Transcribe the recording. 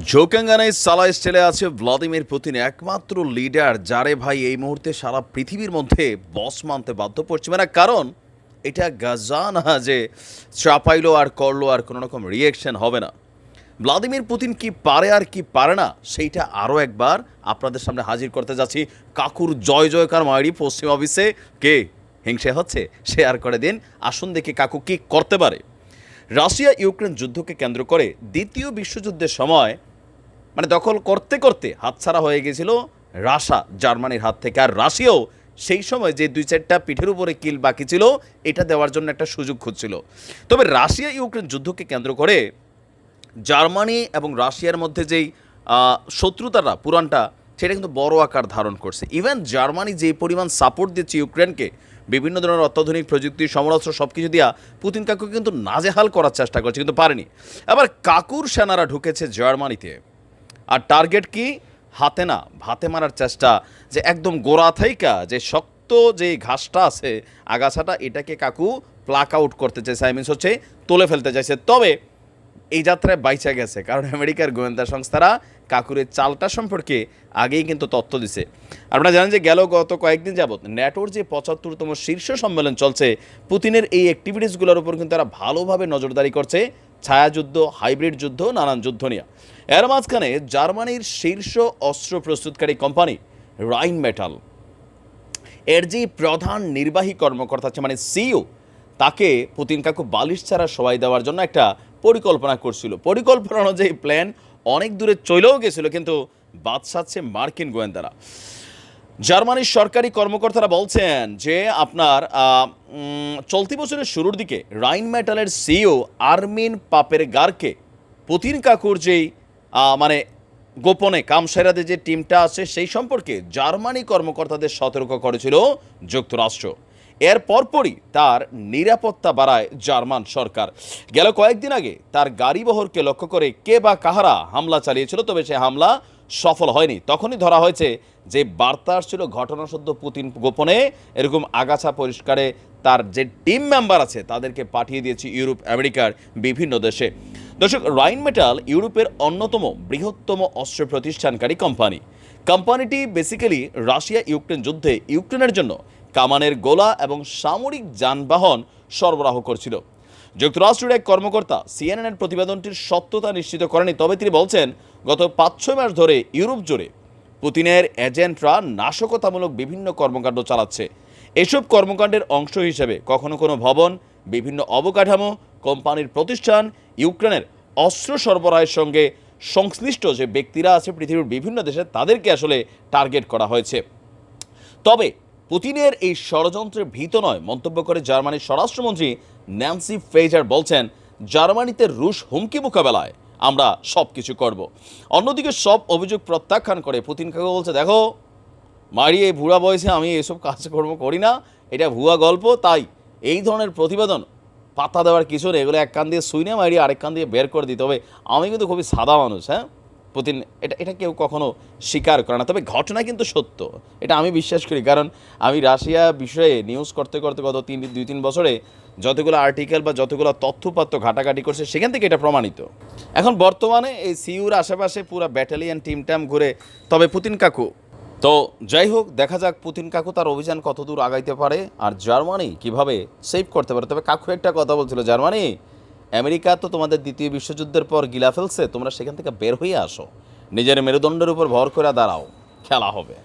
জোকাঙ্গানায় সালা স্টেলে আছে Vladimir Putin, একমাত্র লিডার যারে ভাই এই মুহূর্তে সারা পৃথিবীর মধ্যে বস মানতে বাধ্য পড়ছে না। কারণ এটা গাজা না যে চাপাইলো আর করলো আর কোনো রকম রিয়েকশন হবে না। ভ্লাদিমির পুতিন কি পারে আর কি পারে না সেইটা আরও একবার আপনাদের সামনে হাজির করতে যাচ্ছি। কাকুর জয় জয়কার মায়েরই পশ্চিম অফিসে কে হিংসে হচ্ছে শেয়ার করে দিন, আসুন দেখি কাকু কি করতে পারে। রাশিয়া ইউক্রেন যুদ্ধকে কেন্দ্র করে দ্বিতীয় বিশ্বযুদ্ধের সময় দখল করতে করতে হাতছাড়া হয়ে গেছিল রাশিয়া জার্মানির হাত থেকে, আর রাশিয়াও সেই সময় যে দুই চারটা পিঠের উপরে কিল বাকি ছিল এটা দেওয়ার জন্য একটা সুযোগ খুঁজছিল। তবে রাশিয়া ইউক্রেন যুদ্ধকে কেন্দ্র করে জার্মানি এবং রাশিয়ার মধ্যে যেই শত্রুতাটা পুরানটা সেটা কিন্তু বড় আকার ধারণ করছে। ইভেন জার্মানি যে পরিমাণ সাপোর্ট দিচ্ছে ইউক্রেনকে, বিভিন্ন ধরনের অত্যাধুনিক প্রযুক্তি সমরাস্ত্র সব কিছু দিয়া পুতিন কাকু কিন্তু নাজেহাল করার চেষ্টা করছে, কিন্তু পারেনি। আবার কাকুর সেনারা ঢুকেছে জার্মানিতে, আর টার্গেট কি হাতে না ভাতে মারার চেষ্টা, যে একদম গোড়া থাইকা যে শক্ত যে ঘাসটা আছে আগাছাটা এটাকে কাকু প্লাক আউট করতে চাইছে, আই মিনস হচ্ছে তুলে ফেলতে চাইছে। তবে এই যাত্রায় বাইচা গেছে, কারণ আমেরিকার গোয়েন্দা সংস্থারা কাকুরের চালটা সম্পর্কে আগেই কিন্তু তথ্য দিছে। আপনারা জানেন যে গত কয়েকদিন যাবৎ ন্যাটোর যে ৭৫তম শীর্ষ সম্মেলন চলছে, পুতিনের এই অ্যাক্টিভিটিসগুলোর উপর কিন্তু তারা ভালোভাবে নজরদারি করছে, ছায়াযুদ্ধ, হাইব্রিড যুদ্ধ, নানান যুদ্ধ নিয়ে। এর মাঝখানে জার্মানির শীর্ষ অস্ত্র প্রস্তুতকারী কোম্পানি রাইনমেটাল এর যে প্রধান নির্বাহী কর্মকর্তা আছে সিইও, তাকে পুতিন কাকু বালিশ ছাড়া সবাই দেওয়ার জন্য একটা পরিকল্পনা করছিল। পরিকল্পনা অনুযায়ী প্ল্যান অনেক দূরে চলেও গেছিল, কিন্তু বাদ সাধছে মার্কিন গোয়েন্দারা। জার্মানির সরকারি কর্মকর্তারা বলছেন যে আপনার চলতি বছরের শুরুর দিকে রাইনমেটালের সিইও আর্মিন পাপেরগারকে পুতিন কাকুর যেই গোপনে কামসাইরাদের যে টিমটা আছে সেই সম্পর্কে জার্মানি কর্মকর্তাদের সতর্ক করেছিল যুক্তরাষ্ট্র। এর পরপরই তার নিরাপত্তা বাড়ায় জার্মান সরকার। গেল কয়েকদিন আগে তার গাড়িবহরকে লক্ষ্য করে কে বা কাহারা হামলা চালিয়েছিল, তবে সে হামলা সফল হয়নি। তখনই ধরা হয়েছে যে বার্তা আসছিল ঘটনাসদ্য পুতিন গোপনে এরকম আগাছা পরিষ্কারে তার যে টিম মেম্বার আছে তাদেরকে পাঠিয়ে দিয়েছে ইউরোপ আমেরিকার বিভিন্ন দেশে। দর্শক, রাইনমেটাল ইউরোপের অন্যতম বৃহত্তম অস্ত্র প্রতিষ্ঠানকারী কোম্পানি। কোম্পানিটি বেসিক্যালি রাশিয়া ইউক্রেন যুদ্ধে ইউক্রেনের জন্য কামানের গোলা এবং সামরিক যানবাহন সরবরাহ করছিল। যুক্তরাষ্ট্রের এক কর্মকর্তা সিএনএনের প্রতিবেদনটির সত্যতা নিশ্চিত করেনি, তবে তিনি বলছেন গত ৫-৬ মাস ধরে ইউরোপ জুড়ে পুতিনের এজেন্টরা নাশকতামূলক বিভিন্ন কর্মকাণ্ড চালাচ্ছে। এসব কর্মকাণ্ডের অংশ হিসেবে কখনো কোনো ভবন, বিভিন্ন অবকাঠামো, কোম্পানির প্রতিষ্ঠান, ইউক্রেনের অস্ত্র সরবরাহের সঙ্গে সংশ্লিষ্ট যে ব্যক্তিরা আছে পৃথিবীর বিভিন্ন দেশে তাদেরকে আসলে টার্গেট করা হয়েছে। তবে পুতিনের এই ষড়যন্ত্রে ভীত নয় মন্তব্য করে জার্মানির স্বরাষ্ট্রমন্ত্রী ন্যান্সি ফেইজার বলছেন, জার্মানিতে রুশ হুমকি মোকাবেলায় আমরা সব কিছু করব। অন্যদিকে সব অভিযোগ প্রত্যাখ্যান করে পুতিন কাকু বলছে, দেখো মারি, এই ভুয়া বয়সে আমি এসব কাজকর্ম করি না, এটা ভুয়া গল্প, তাই এই ধরনের প্রতিবেদন পাতা দেওয়ার কিছু নেই, এগুলো এক কান দিয়ে শুই না মারিয়ে আরেক কান দিয়ে বের করে দিতে হবে। আমি কিন্তু খুবই সাদা মানুষ, হ্যাঁ। পুতিন এটা কেউ কখনো স্বীকার করে না, তবে ঘটনা কিন্তু সত্য, এটা আমি বিশ্বাস করি। কারণ আমি রাশিয়া বিষয়ে নিউজ করতে করতে গত 2-3 বছরে যতগুলো আর্টিকেল বা যতগুলো তথ্যপত্র ঘাটাঘাটি করছে সেখান থেকে এটা প্রমাণিত। এখন বর্তমানে এই সিইউর আশেপাশে পুরো ব্যাটালিয়ান টিম টাম ঘুরে। তবে পুতিন কাকু তো যাই হোক, দেখা যাক পুতিন কাকু তার অভিযান কত দূর আগাইতে পারে আর জার্মানি কিভাবে সেভ করতে পারে। তবে কাকু একটা কথা বলছিল, জার্মানি আমেরিকা তো তোমাদের দ্বিতীয় বিশ্বযুদ্ধের পর গিলা ফেলছে, তোমরা সেখান থেকে বের হয়ে আসো, নিজের মেরুদণ্ডের উপর ভর করে দাঁড়াও, খেলা হবে।